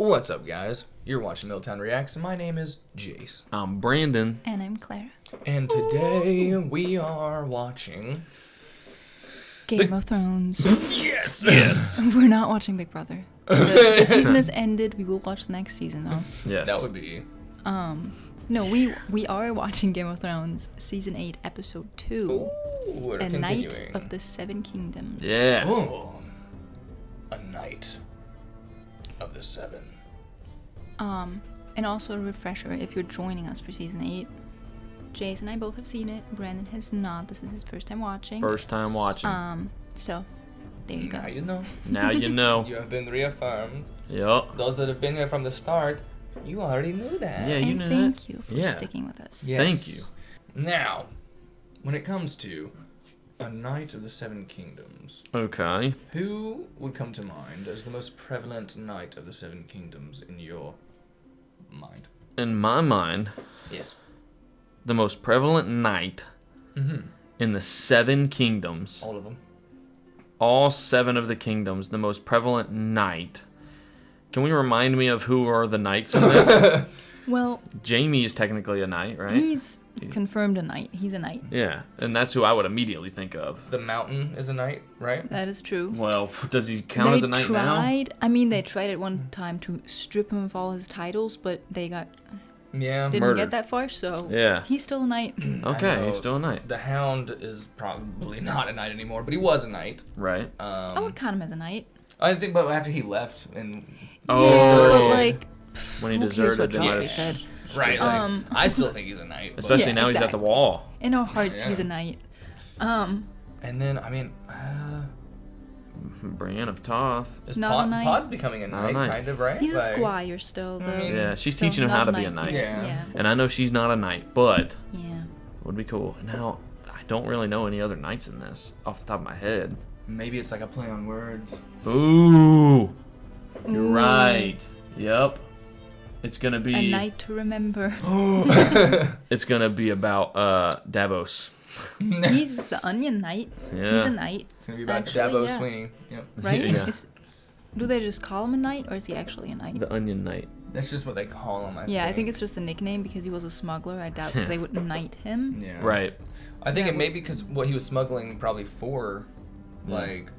What's up, guys? You're watching Milltown Reacts, and my name is Jace. I'm Brandon. And I'm Clara. And today we are watching... Game of Thrones. Yes! Yes! We're not watching Big Brother. The season has ended. We will watch the next season, though. Yes. That would be... No, we are watching Game of Thrones, Season 8, Episode 2. Ooh, we're A continuing. Night of the Seven Kingdoms. Yeah. Ooh. A Night of the Seven. And also a refresher, if you're joining us for Season 8, Jace and I both have seen it. Brandon has not. This is his first time watching. First time watching. So, there you go. Now you know. Now you know. You have been reaffirmed. Yup. Those that have been here from the start, you already knew that. Yeah, you And knew thank that. you for Yeah. sticking with us. Yes. Thank you. Now, when it comes to A Night of the Seven Kingdoms, Okay. who would come to mind as the most prevalent Knight of the Seven Kingdoms in your mind? In my mind, Yes. the most prevalent knight in the Seven Kingdoms, All of them. all seven of the kingdoms, the most prevalent knight. Can we remind me of who are the knights in this? Well, Jaime is technically a knight, right? he's confirmed a knight. He's a knight. Yeah, and that's who I would immediately think of. The Mountain is a knight, right? That is true. Well, does he count as a knight now? They tried at one time to strip him of all his titles, but they Yeah. didn't Murdered. get that far, so Yeah. he's still a knight. Okay, know. he's still a knight. The Hound is probably not a knight anymore, but he was a knight. Right. I would count him as a knight. I think, but after he left, and Oh. Yeah, but like, When he who cares deserted, what then Joffrey I- said? right, like, I still think he's a knight. But, Especially Yeah, now he's at the exactly. wall. In our hearts, Yeah. he's a knight. and then, I mean, Brienne of Tarth. is Not a knight. Pod's becoming a Not a knight, knight. kind of, right? He's a Like, squire still, though. mean- Yeah, she's So teaching him not how to be a knight. Yeah. Yeah. And I know she's not a knight, but Yeah. would be cool. Now, I don't really know any other knights in this off the top of my head. Maybe it's like a play on words. Ooh. You're Ooh. right. Yep. It's going to be A night to remember. It's going to be about Davos. He's the Onion Knight. Yeah. He's a knight, It's gonna be about Actually, Dabo yeah. Sweeney. Yep. right? Yeah. Do they just call him a knight, or is he actually a knight? The Onion Knight. That's just what they call him. I think it's just a nickname because he was a smuggler. I doubt they would knight him. Yeah. Right. I think Yeah, it may be because what he was smuggling probably for, like.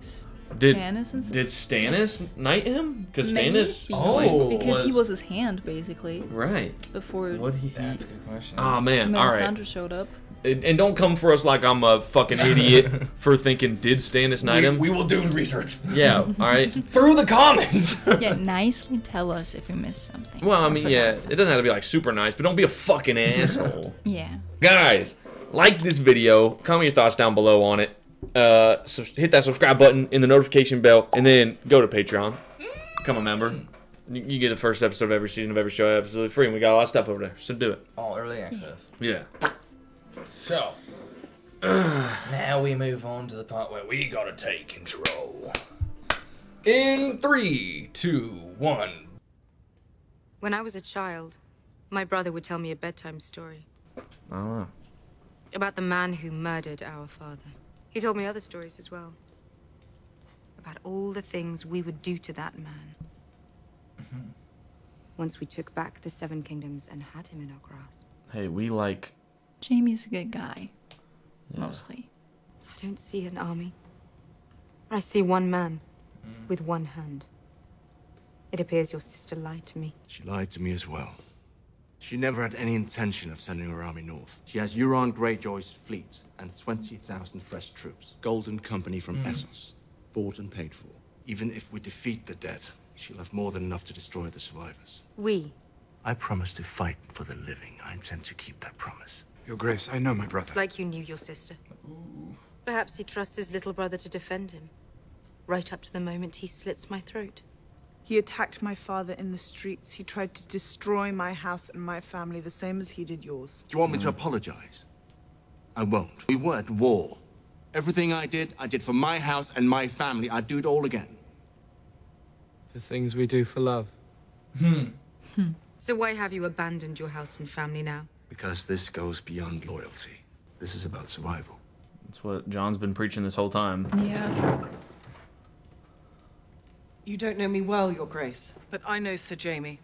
Did Stannis and stuff? did Stannis knight him? Because Maybe. Stannis Oh. Because he was his hand, basically, right. before What he That's a good question. Oh man, all right. Melisandre showed up. And don't come for us like I'm a fucking idiot for thinking did Stannis knight him? we will do research. Yeah, all right. Through the comments. Yeah, nicely tell us if you missed something. Well, I Or mean, forgot yeah, something. it doesn't have to be like super nice, but don't be a fucking asshole. Yeah. Guys, like this video, comment your thoughts down below on it. Hit that subscribe button and the notification bell, and then go to Patreon. Become a member. You get the first episode of every season of every show absolutely free, and we got a lot of stuff over there, so do it. All early access. Yeah. So, now we move on to the part where we gotta take control. In 3, 2, 1. When I was a child, my brother would tell me a bedtime story I don't know. about the man who murdered our father. He told me other stories as well. About all the things we would do to that man. Once we took back the Seven Kingdoms and had him in our grasp. Hey, we like... Jamie's a good guy. Mostly. I don't see an army. I see one man with one hand. It appears your sister lied to me. She lied to me as well. She never had any intention of sending her army north. She has Euron Greyjoy's fleet and 20,000 fresh troops. Golden Company from Essos. Bought and paid for. Even if we defeat the dead, she'll have more than enough to destroy the survivors. We. I promised to fight for the living. I intend to keep that promise. Your Grace, I know my brother. Like you knew your sister. Perhaps he trusts his little brother to defend him. Right up to the moment he slits my throat. He attacked my father in the streets. He tried to destroy my house and my family, the same as he did yours. Do you want me to apologize? I won't. We were at war. Everything I did for my house and my family. I'd do it all again. The things we do for love. So why have you abandoned your house and family now? Because this goes beyond loyalty. This is about survival. That's what John's been preaching this whole time. Yeah. You don't know me well, Your Grace. But I know Sir Jaime.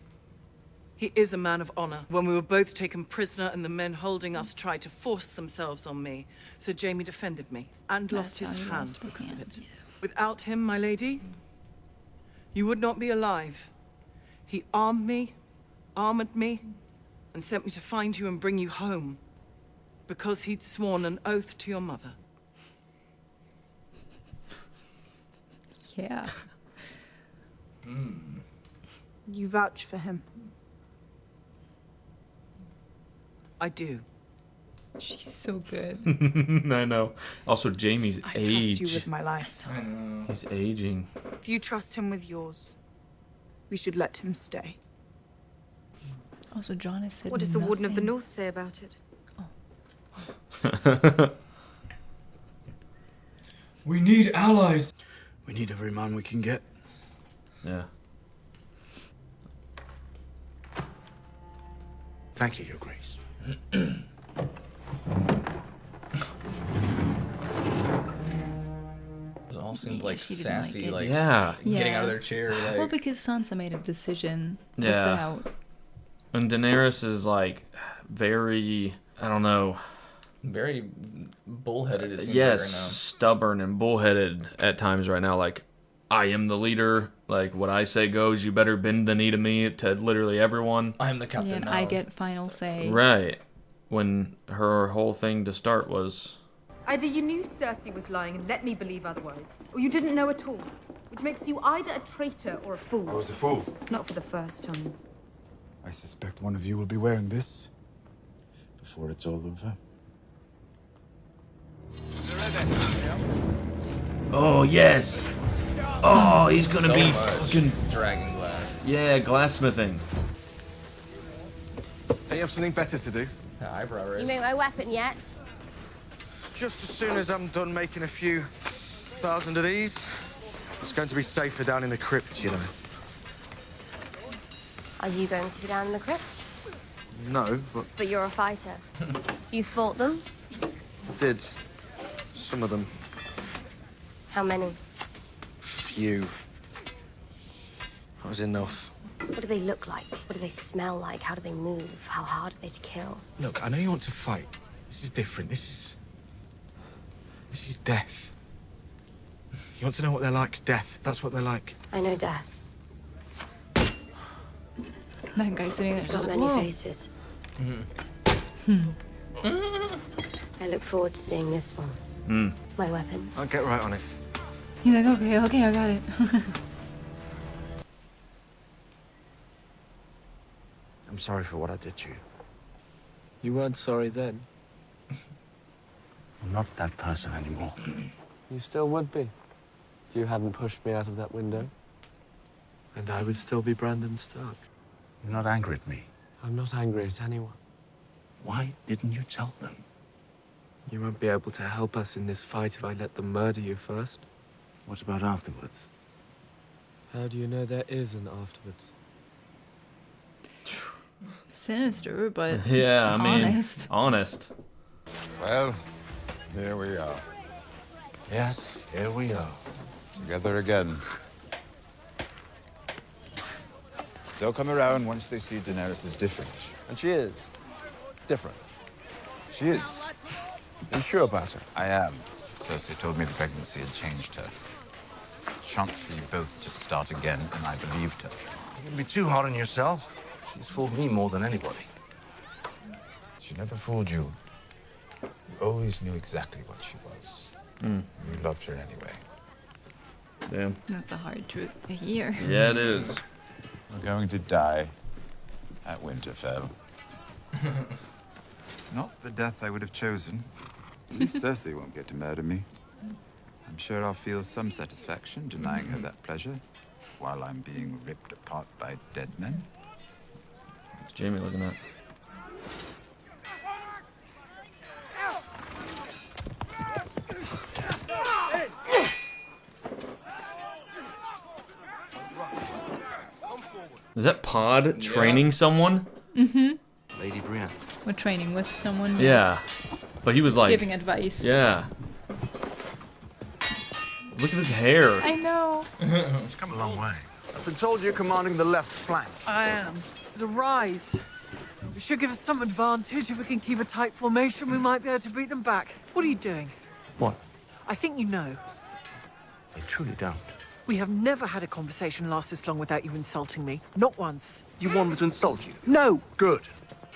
He is a man of honor. When we were both taken prisoner and the men holding us tried to force themselves on me, Sir Jaime defended me and lost his hand because of it. Without him, my lady, you would not be alive. He armed me, armored me, and sent me to find you and bring you home. Because he'd sworn an oath to your mother. Yeah. You vouch for him. I do. She's so good. I know. Also, Jamie's I age. trust you with my life. I know. He's aging. If you trust him with yours, we should let him stay. Also, John has said What does the Warden of the nothing. North say about it? We need allies. We need every man we can get. Yeah. Thank you, Your Grace. It all seemed Yeah, like she didn't like sassy, it. like Yeah. getting Yeah. out of their chair. Like, Well, because Sansa made a decision Yeah. without. And Daenerys is like very, I don't know. very bullheaded. It seems Yes, like right now. stubborn and bullheaded at times right now. Like, I am the leader. Like, what I say goes. You better bend the knee to me, to literally everyone. I'm the captain Yeah, and now. I get final say. Right. When her whole thing to start was, Either you knew Cersei was lying and let me believe otherwise, or you didn't know at all, which makes you either a traitor or a fool. I was a fool. Not for the first time. I suspect one of you will be wearing this before it's all over. oh, yes. Oh, he's going to So be much fucking, dragon glass. yeah, glassmithing. Hey, you have something better to do? Eyebrow raise. You made my weapon yet? Just as soon as I'm done making a few thousand of these, it's going to be safer down in the crypt, you know. Are you going to be down in the crypt? No, but But you're a fighter. You fought them? I did. Some of them. How many? Few. That was enough. What do they look like? What do they smell like? How do they move? How hard are they to kill? Look, I know you want to fight. This is different. This is death. You want to know what they're like? Death. That's what they're like. I know death. That guy sitting there It's just got like, many whoa. faces. I look forward to seeing this one. My weapon. I'll get right on it. He's like, okay, I got it. I'm sorry for what I did to you. You weren't sorry then. I'm not that person anymore. You still would be. If you hadn't pushed me out of that window. And I would still be Brandon Stark. You're not angry at me. I'm not angry at anyone. Why didn't you tell them? You won't be able to help us in this fight if I let them murder you first. What about afterwards? How do you know there is an afterwards? Sinister, but Yeah, I mean, honest. honest. Well, here we are. Yes, here we are. Together again. They'll come around once they see Daenerys is different. And she is. Different. She is. Are you sure about her? I am. Cersei told me the pregnancy had changed her. Chance for you both to start again, and I believed her. You're gonna be too hard on yourself. She's fooled me more than anybody. She never fooled you. You always knew exactly what she was. You loved her anyway. Damn. That's a hard truth to hear. Yeah, it is. We're going to die at Winterfell. Not the death I would have chosen. At least Cersei won't get to murder me. I'm sure I'll feel some satisfaction denying her that pleasure while I'm being ripped apart by dead men. What's Jamie looking at? Is that Pod training someone? Lady Brienne. We're training with someone. Yeah. But he was like, Giving advice. yeah. Look at his hair. I know. It's come a long way. I've been told you're commanding the left flank. I am. The rise. It should give us some advantage. If we can keep a tight formation, we might be able to beat them back. What are you doing? What? I think you know. I truly don't. We have never had a conversation last this long without you insulting me. Not once. You want me to insult you? No. Good.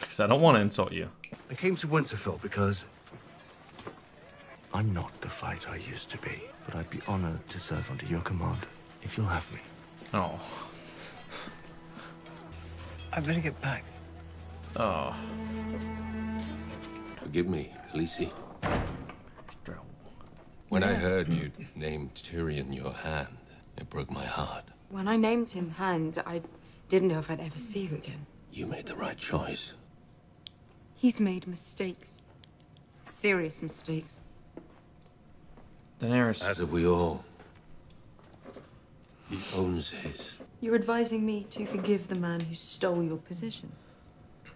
Because I don't want to insult you. I came to Winterfell because I'm not the fighter I used to be, but I'd be honored to serve under your command, if you'll have me. Oh. I better get back. Oh. Forgive me, Khaleesi. When I heard you named Tyrion your hand, it broke my heart. When I named him Hand, I didn't know if I'd ever see you again. You made the right choice. He's made mistakes. Serious mistakes. Daenerys. As have we all. He owns his. You're advising me to forgive the man who stole your position.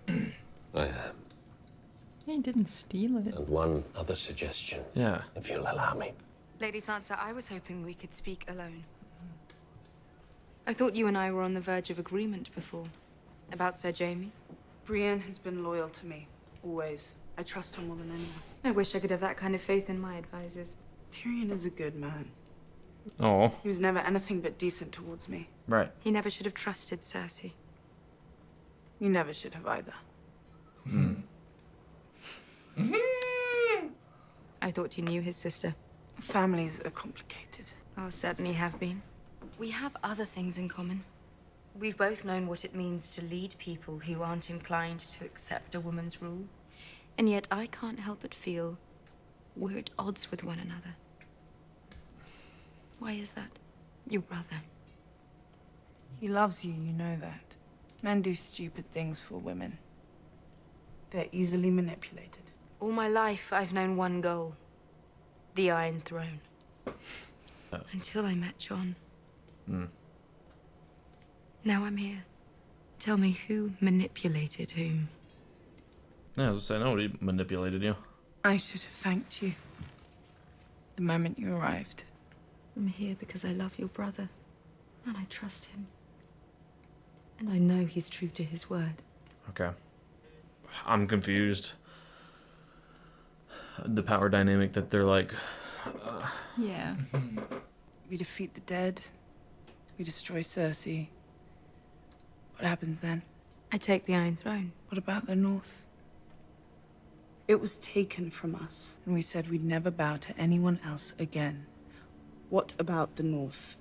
I am. He didn't steal it. And one other suggestion. Yeah. If you'll allow me. Lady Sansa, I was hoping we could speak alone. I thought you and I were on the verge of agreement before. About Sir Jaime. Brienne has been loyal to me, always. I trust her more than anyone. I wish I could have that kind of faith in my advisors. Tyrion is a good man. Oh. He was never anything but decent towards me. Right. He never should have trusted Cersei. You never should have either. I thought you knew his sister. Families are complicated. Oh, certainly have been. We have other things in common. We've both known what it means to lead people who aren't inclined to accept a woman's rule. And yet I can't help but feel we're at odds with one another. Why is that? Your brother. He loves you, you know that. Men do stupid things for women. They're easily manipulated. All my life, I've known one goal. The Iron Throne. Until I met John. Now I'm here. Tell me who manipulated whom. Yeah, I was saying, nobody manipulated you. I should have thanked you the moment you arrived. I'm here because I love your brother. And I trust him. And I know he's true to his word. Okay. I'm confused. The power dynamic that they're like... Yeah. We defeat the dead. We destroy Cersei. What happens then? I take the Iron Throne. What about the North? It was taken from us, and we said we'd never bow to anyone else again. What about the North?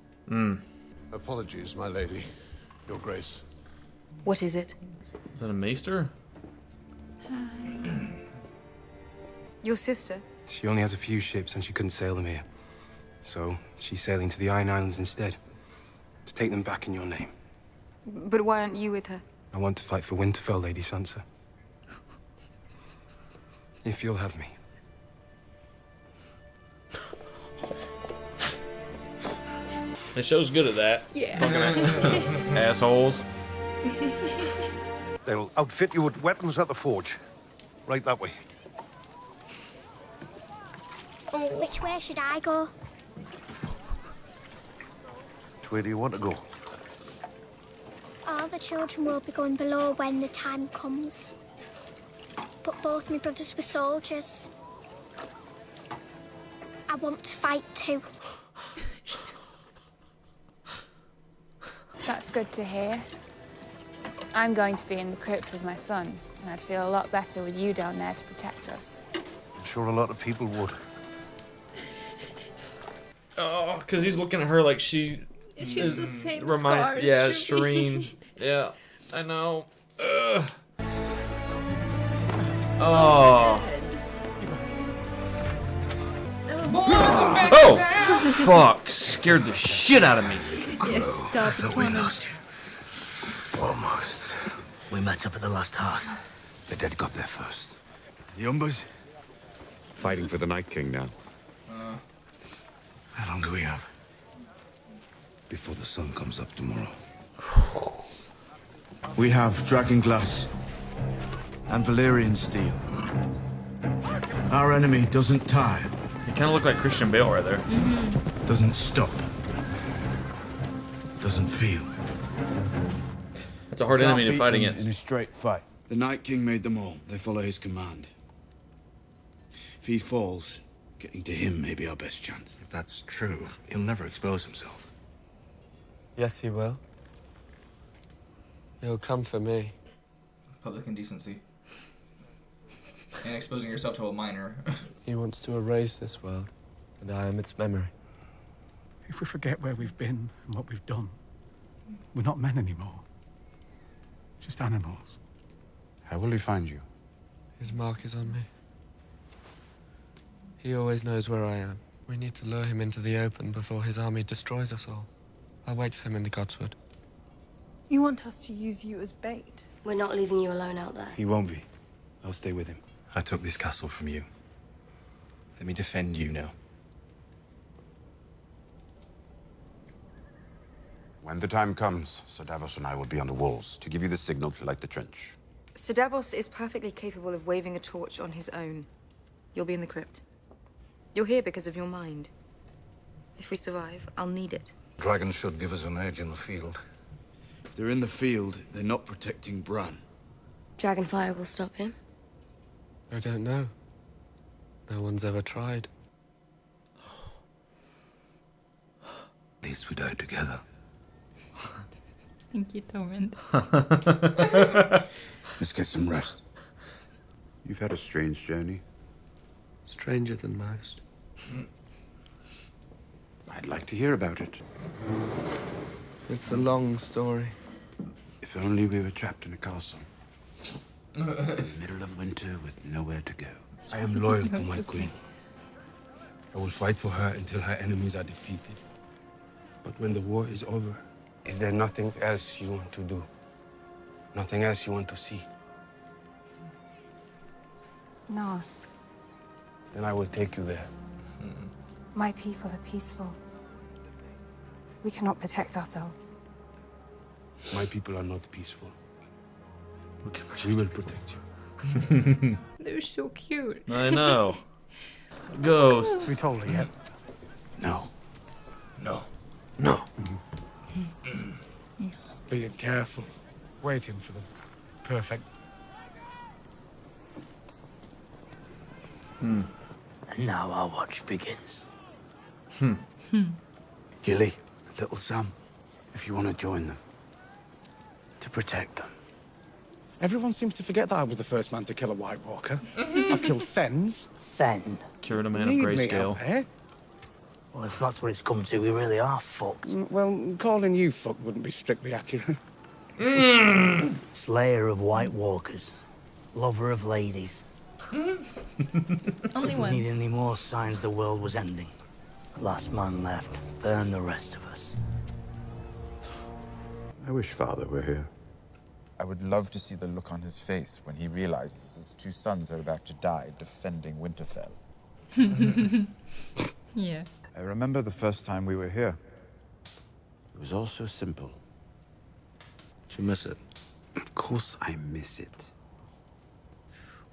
Apologies, my lady. Your Grace. What is it? Is that a maester? Your sister? She only has a few ships and she couldn't sail them here. So she's sailing to the Iron Islands instead. To take them back in your name. But why aren't you with her? I want to fight for Winterfell, Lady Sansa. If you'll have me. The show's good at that. Yeah. Fucking assholes. They'll outfit you with weapons at the forge. Right that way. Which way should I go? Which way do you want to go? All the children will be going below when the time comes. But both my brothers were soldiers. I want to fight too. That's good to hear. I'm going to be in the crypt with my son, and I'd feel a lot better with you down there to protect us. I'm sure a lot of people would. Oh, because he's looking at her like she... She's the same scars. Yeah, Shireen. Shireen. Yeah, I know. Ugh. Oh. Oh! Fuck! Scared the shit out of me. Yes, stop it, we Connor. lost. Almost. We met up at the last hearth. The dead got there first. The Umbers? Fighting for the Night King now. How long do we have? Before the sun comes up tomorrow. We have dragonglass and Valyrian steel. Our enemy doesn't tire. You kind of look like Christian Bale right there. Doesn't stop. Doesn't feel. That's a hard Can't enemy to beat fight them against. in a straight fight. The Night King made them all. They follow his command. If he falls, getting to him may be our best chance. If that's true, he'll never expose himself. Yes, he will. He'll come for me. Public indecency. And exposing yourself to a minor. He wants to erase this world, and I am its memory. If we forget where we've been and what we've done, we're not men anymore. Just animals. How will he find you? His mark is on me. He always knows where I am. We need to lure him into the open before his army destroys us all. I'll wait for him in the Godswood. You want us to use you as bait? We're not leaving you alone out there. He won't be. I'll stay with him. I took this castle from you. Let me defend you now. When the time comes, Sir Davos and I will be on the walls to give you the signal to light the trench. Sir Davos is perfectly capable of waving a torch on his own. You'll be in the crypt. You're here because of your mind. If we survive, I'll need it. Dragons should give us an edge in the field. If they're in the field, they're not protecting Bran. Dragonfire will stop him. I don't know. No one's ever tried. At least we die together. Thank you, Torment. Let's get some rest. You've had a strange journey. Stranger than most. I'd like to hear about it. It's a long story. If only we were trapped in a castle. In the middle of winter with nowhere to go. I am loyal to my queen. I will fight for her until her enemies are defeated. But when the war is over... Is there nothing else you want to do? Nothing else you want to see? North. Then I will take you there. My people are peaceful. We cannot protect ourselves. My people are not peaceful. We will protect you. They're so cute. I know. Ghost. Have we told her yet? No. No. No. Being careful. Waiting for the perfect. And now our watch begins. Gilly, little Sam, if you want to join them, to protect them. Everyone seems to forget that I was the first man to kill a White Walker. I've killed Fens. Fen. Cured a man of Need me out grayscale. there. Well, if that's what it's come to, we really are fucked. Well, calling you fuck wouldn't be strictly accurate. Slayer of White Walkers. Lover of ladies. Only If we one. need any more signs the world was ending. Last man left. Burn the rest of us. I wish Father were here. I would love to see the look on his face when he realizes his two sons are about to die defending Winterfell. Yeah. I remember the first time we were here. It was all so simple. Do you miss it? Of course I miss it.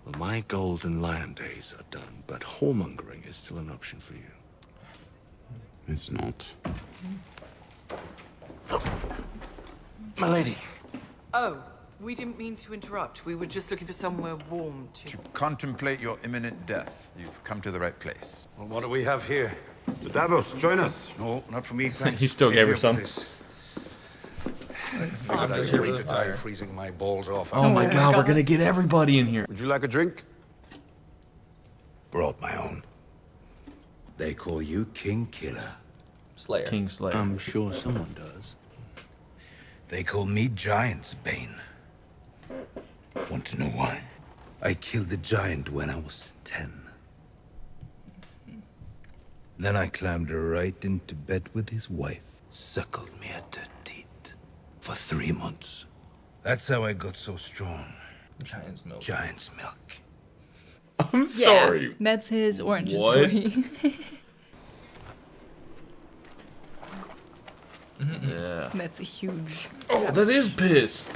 Well, my golden lion days are done, but whoremongering is still an option for you. It's not. My lady. Oh, we didn't mean to interrupt. We were just looking for somewhere warm to... To contemplate your imminent death, you've come to the right place. Well, what do we have here? Sir Davos, join us. No, not for me, thanks. He still gave her some. I was was here wait for to the die fire. freezing my balls off. Oh my god, we're gonna get everybody in here. Would you like a drink? Brought my own. They call you King Killer. Slayer. King Slayer. I'm sure someone does. They call me Giant's Bane. Want to know why? I killed the giant when I was 10. Then I climbed right into bed with his wife, suckled me at her teat for 3 months. That's how I got so strong. Giant's milk. Giant's milk. I'm sorry. That's his origin What? story. Yeah. That's a huge. Oh, that is piss.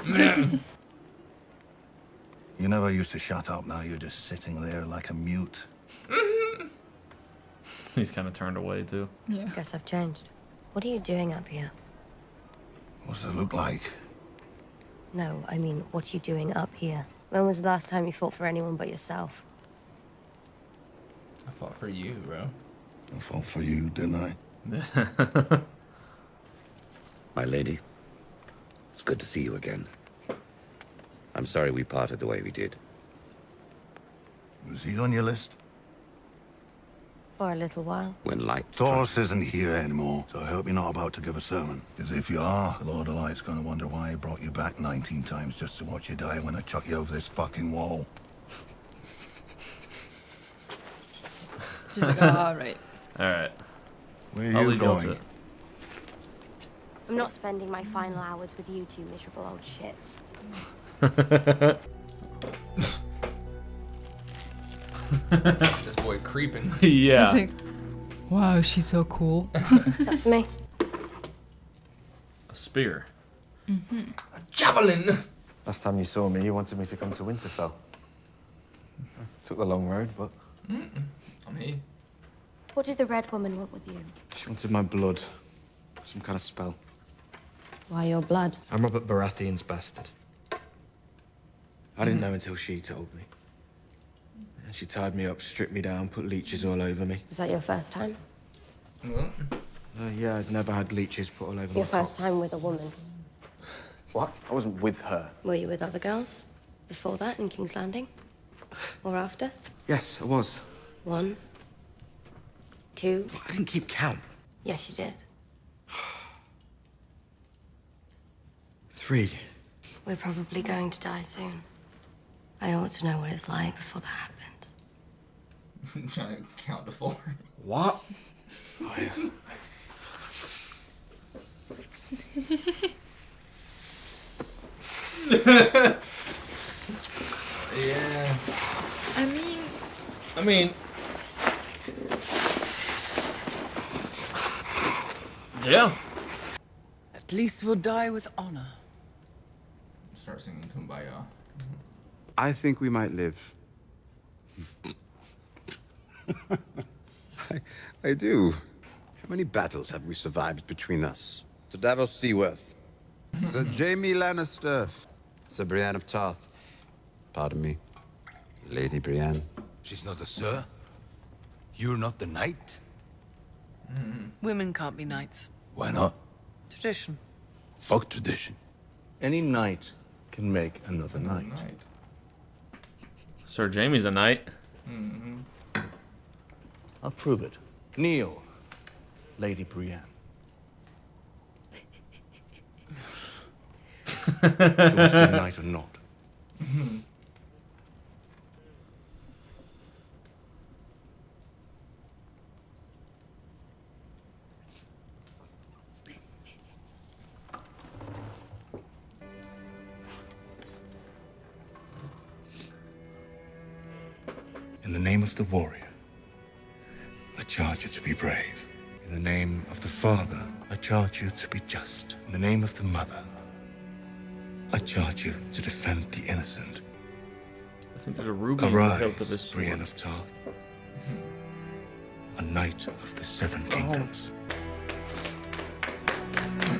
You never used to shut up, now you're just sitting there like a mute. He's kind of turned away too. Yeah. Guess I've changed. What are you doing up here? What's it look like? No, I mean, what are you doing up here? When was the last time you fought for anyone but yourself? I fought for you, bro. I fought for you, didn't I? My lady, it's good to see you again. I'm sorry we parted the way we did. Was he on your list? For a little while. When light... Taurus isn't here anymore, so I hope you're not about to give a sermon. Because if you are, the Lord of Light's gonna wonder why he brought you back 19 times just to watch you die when I chuck you over this fucking wall. She's like, all right. All right. Where are I'll you leave y'all going? to it. I'm not spending my final hours with you two miserable old shits. This boy creeping. Yeah. He's like, wow, she's so cool. That's me. A spear. Mm-hmm. A javelin. Last time you saw me, you wanted me to come to Winterfell. Took the long road, but... I'm here. What did the Red Woman want with you? She wanted my blood. Some kind of spell. Why your blood? I'm Robert Baratheon's bastard. I didn't know until she told me. And she tied me up, stripped me down, put leeches all over me. Was that your first time? Yeah, I'd never had leeches put all over Your my first time with a woman? What? I wasn't with her. Were you with other girls? Before that, in King's Landing? Or after? Yes, I was. 1, 2. I didn't keep count. Yes, you did. 3. We're probably going to die soon. I ought to know what it's like before that happens. I'm trying to count to 4. What? Oh, yeah. Yeah. I mean, yeah. At least we'll die with honor. Start singing Kumbaya. I think we might live. I do. How many battles have we survived between us? Sir Davos Seaworth. Sir Jaime Lannister. Sir Brienne of Tarth. Pardon me. Lady Brienne. She's not a sir. You're not the knight. Women can't be knights. Why not? Tradition. Fuck tradition. Any knight can make another knight. Sir Jaime's a knight. I'll prove it. Kneel, Lady Brienne. Do you want to be a knight or not? In the name of the warrior, I charge you to be brave. In the name of the father, I charge you to be just. In the name of the mother, I charge you to defend the innocent. I think there's a ruby in the hilt of his Arise, sword. Brienne of Tarth, a knight of the Seven Kingdoms.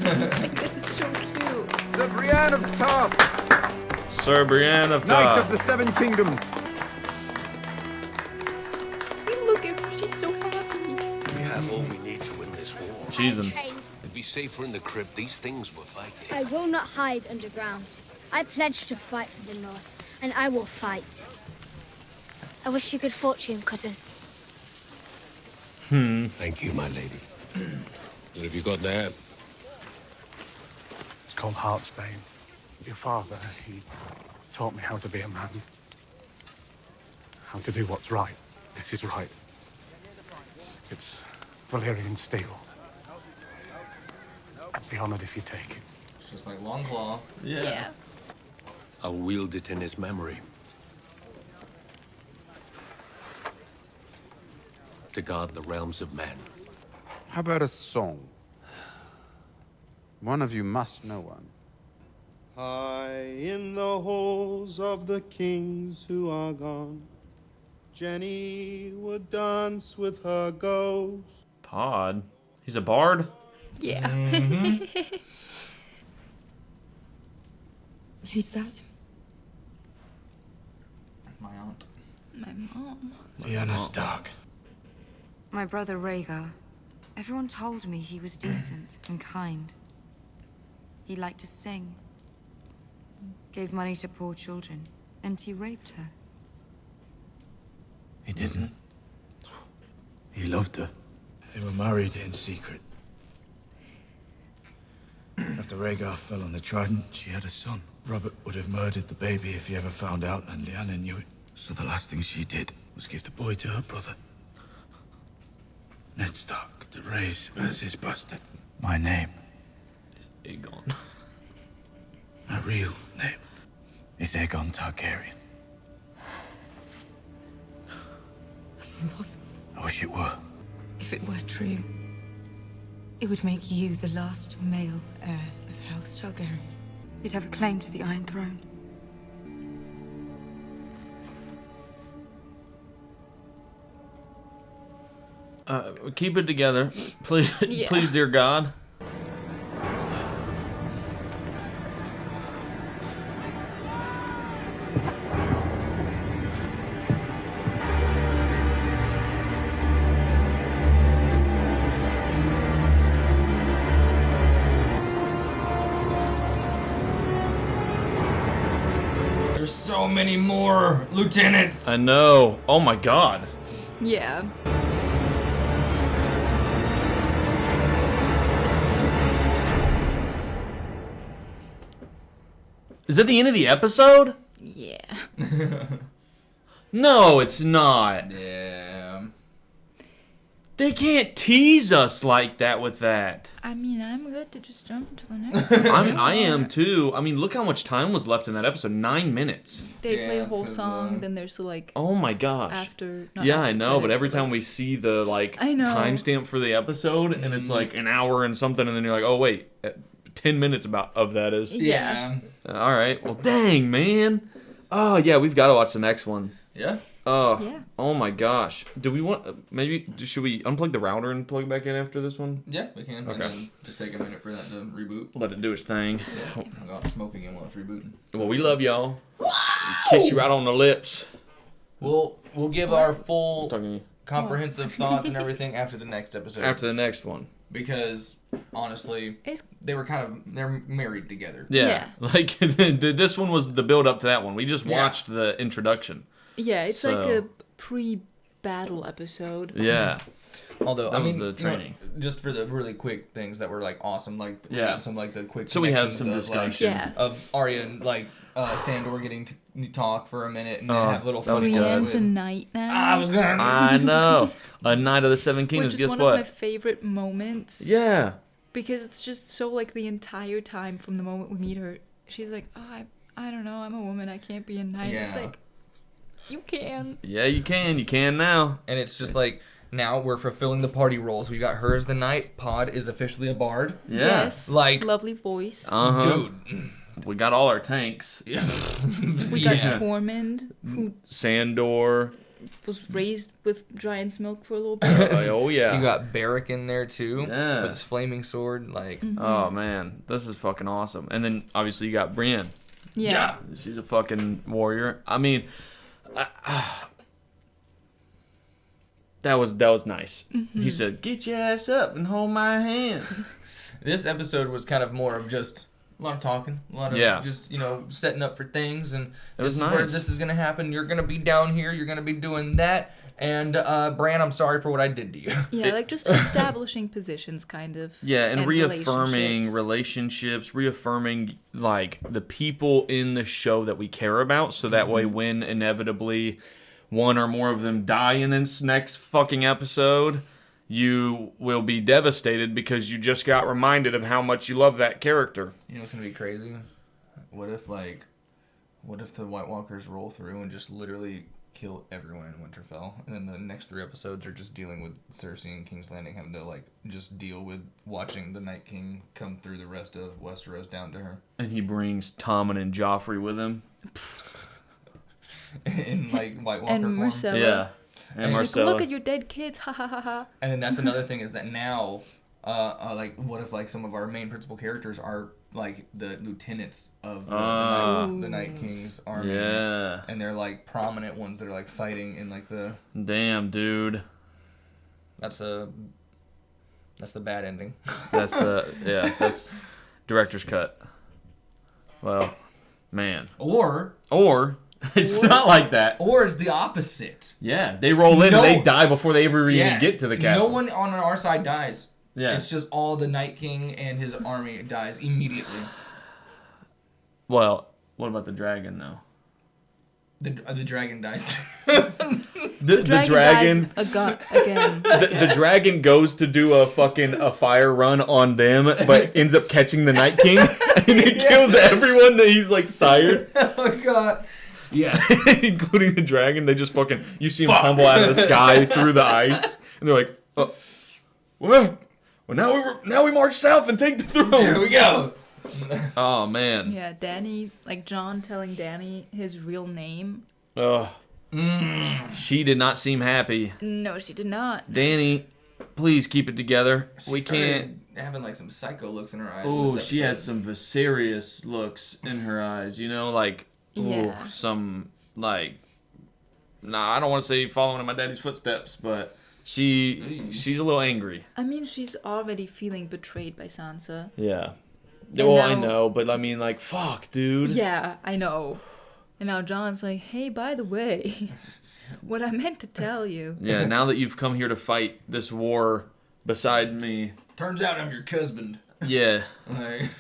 It's so cute. Sir Brienne of Tarth. Sir Brienne of Knight Tarth. of the Seven Kingdoms. Look at her, she's so happy. We have all we need to win this war. She's in. It'd be safer in the crypt. These things we're fighting. I will not hide underground. I pledge to fight for the North, and I will fight. I wish you good fortune, cousin. Thank you, my lady. What have you got there? It's called Heartsbane. Your father, he taught me how to be a man. How to do what's right. This is right. It's Valyrian steel. I'd be honored if you take it. It's just like Longclaw. Yeah. I'll wield it in his memory. To guard the realms of men. How about a song? One of you must know one. High in the halls of the kings who are gone, Jenny would dance with her ghost. Pod? He's a bard? Yeah. Who's that? My aunt. My mom. Lyanna Stark. My brother Rhaegar. Everyone told me he was decent and kind. He liked to sing. Gave money to poor children. And he raped her. He didn't. He loved her. They were married in secret. After Rhaegar fell on the Trident, she had a son. Robert would have murdered the baby if he ever found out, and Lyanna knew it. So the last thing she did was give the boy to her brother, Ned Stark, to raise as his bastard. My name is Aegon. My real name is Aegon Targaryen. That's impossible. I wish it were. If it were true, it would make you the last male heir of House Targaryen. You'd have a claim to the Iron Throne. Keep it together, please. Yeah. Please, dear God. There's so many more lieutenants. I know. Oh my God. Yeah. Is that the end of the episode? Yeah. No, it's not. Yeah. They can't tease us like that with that. I mean, I'm good to just jump to the next one. I am too. I mean, look how much time was left in that episode. 9 minutes. They play a whole song, then there's like. Oh my gosh. After. Not Yeah, after I know, but credit, every time we see the like I know. timestamp for the episode, and it's like an hour and something, and then you're like, oh wait, 10 minutes of that is. Yeah. All right. Well, dang, man. Oh yeah, we've got to watch the next one. Yeah. Oh. Yeah. Oh my gosh. Do we want should we unplug the router and plug it back in after this one? Yeah, we can. Okay. And then just take a minute for that to reboot. Let it do its thing. Yeah. I got smoke again while it's rebooting. Well, we love y'all. Kiss you right on the lips. We'll give our full Talking to you. comprehensive thoughts and everything after the next episode. After the next one. Because honestly, they're married together. Yeah. Like this one was the build up to that one. We just watched the introduction. Yeah, it's like a pre-battle episode. Yeah. Although that I mean, was the training. Just for the really quick things that were like awesome, like some like the quick. So we have connections some of, discussion. like, of Arya and like Sandor getting to talk for a minute and then have little. That was Brienne's a knight now. I was gonna. I know. A Knight of the Seven Kingdoms. Which is Guess one what? of my favorite moments. Yeah. Because it's just so like the entire time from the moment we meet her, she's like, oh, I don't know, I'm a woman, I can't be a knight. Yeah. It's like, you can. Yeah, you can. You can now. And it's just like now we're fulfilling the party roles. We got her as the knight. Pod is officially a bard. Yeah. Yes. Like lovely voice. Dude. We got all our tanks. Yeah. We got Tormund, who Sandor was raised with giant's milk for a little bit. Oh yeah. You got Barrack in there too. Yeah. With his flaming sword. Like Oh man, this is fucking awesome. And then obviously you got Brienne. Yeah. She's a fucking warrior. I mean, that was nice. Mm-hmm. He said, "Get your ass up and hold my hand." This episode was kind of more of just a lot of talking, a lot of just, setting up for things, and It was this is where nice. this is going to happen. You're going to be down here. You're going to be doing that. And, Bran, I'm sorry for what I did to you. Yeah, like just establishing positions, kind of. Yeah, and reaffirming relationships. reaffirming like the people in the show that we care about, so that way when inevitably one or more of them die in this next fucking episode, you will be devastated because you just got reminded of how much you love that character. You know what's going to be crazy? What if the White Walkers roll through and just literally kill everyone in Winterfell, and then the next 3 episodes are just dealing with Cersei and King's Landing having to like just deal with watching the Night King come through the rest of Westeros down to her. And he brings Tommen and Joffrey with him. in like White Walker And form. Marcella. Yeah. And Marcella. Look at your dead kids, ha ha ha ha. And then that's another thing is that now, like, what if like some of our main principal characters are like the lieutenants of the Night King's army? Yeah. And they're like prominent ones that are like fighting in like the. Damn, dude. That's the bad ending. That's director's cut. Well, man. Or it's not like that. Or it's the opposite. Yeah, they roll in and they die before they ever even get to the castle. No one on our side dies. Yeah. It's just all the Night King and his army dies immediately. Well, what about the dragon though? The dragon dies too. The dragon dies again. The dragon goes to do a fire run on them, but ends up catching the Night King, and he kills everyone that he's like sired. Oh god. Yeah. Including the dragon. They just you see him tumble out of the sky through the ice, and they're like, oh, well, now we march south and take the throne. Here we go. Oh man. Yeah, Danny, like John telling Danny his real name. Ugh. She did not seem happy. No, she did not. Danny, please keep it together. She started having like some psycho looks in her eyes. Oh, she had some Viserys looks in her eyes. You know, like some like. Nah, I don't want to say following in my daddy's footsteps, but she's a little angry. I mean, she's already feeling betrayed by Sansa. Yeah. And well, now, I know, but I mean, like, fuck, dude. Yeah, I know. And now John's like, hey, by the way, what I meant to tell you. Yeah, now that you've come here to fight this war beside me. Turns out I'm your husband. Yeah. Like,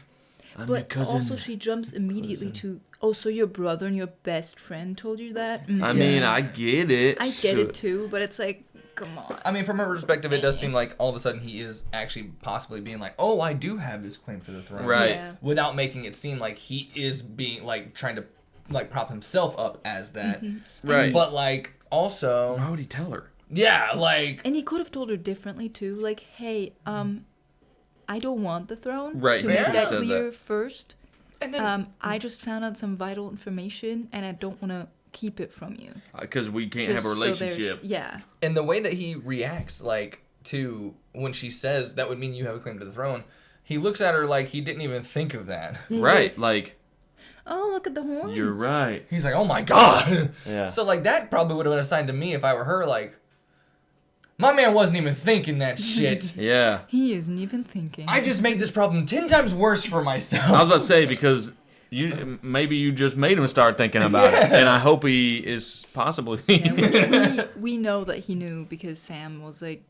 I'm your But cousin. also she jumps immediately to, oh, so your brother and your best friend told you that? I mean, I get it. I get it too, but it's like, come on. I mean, from her perspective, it does seem like all of a sudden he is actually possibly being like, oh, I do have this claim to the throne. Right. Yeah. Without making it seem like he is being, like, trying to, like, prop himself up as that. Mm-hmm. Right. But, like, also... Why would he tell her? Yeah, like... And he could have told her differently, too. Like, hey, I don't want the throne. Right, To he make could've that said clear that. first. And then... I just found out some vital information, and I don't want to keep it from you. Because we can't have a Just so there's- relationship. yeah. And the way that he reacts, like, to when she says, that would mean you have a claim to the throne, he looks at her like he didn't even think of that. Right, like... Oh, look at the horns. You're right. He's like, oh my god. Yeah. So, like, that probably would have been assigned to me if I were her, like... My man wasn't even thinking that shit. Yeah. He isn't even thinking. I just made this problem 10 times worse for myself. I was about to say, because maybe you just made him start thinking about it. And I hope he is possibly... Which we know that he knew because Sam was like,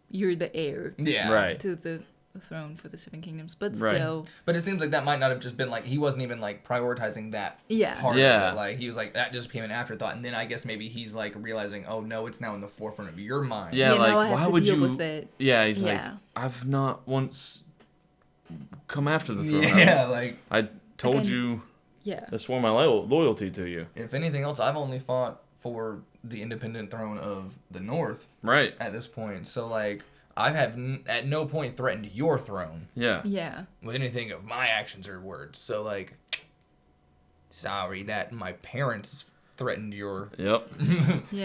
you're the heir Right. to the throne for the Seven Kingdoms. But Right. still... But it seems like that might not have just been, like, he wasn't even, like, prioritizing that part Yeah. of it. Like, he was like, that just became an afterthought. And then I guess maybe he's, like, realizing, oh, no, it's now in the forefront of your mind. Yeah, like, now I have why to would deal you... with it. Yeah, he's Yeah. like, I've not once come after the throne. Yeah, like... I told Again, you... Yeah. I swore my loyalty to you. If anything else, I've only fought for the independent throne of the North. Right. At this point. So, like, I have at no point threatened your throne. Yeah. Yeah. With anything of my actions or words. So, like, sorry that my parents threatened your Yeah,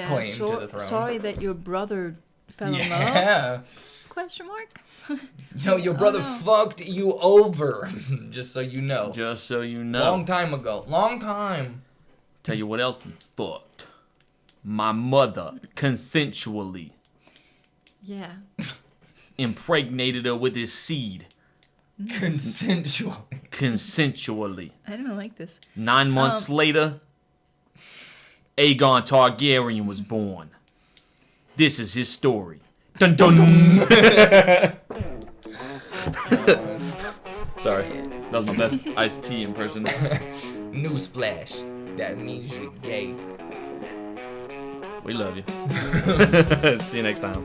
claim to the throne. Sorry that your brother fell in love? Yeah. Question mark? Yo, your brother fucked you over. Just so you know. Just so you know. Long time ago. Long time. Tell you what else he fucked. My mother, consensually, Yeah. impregnated her with his seed. Consensual. Consensually. I don't like this. 9 months later, Aegon Targaryen was born. This is his story. Dun dun. Sorry, that was my best iced tea impression. Newsflash. That means you're gay. We love you. See you next time.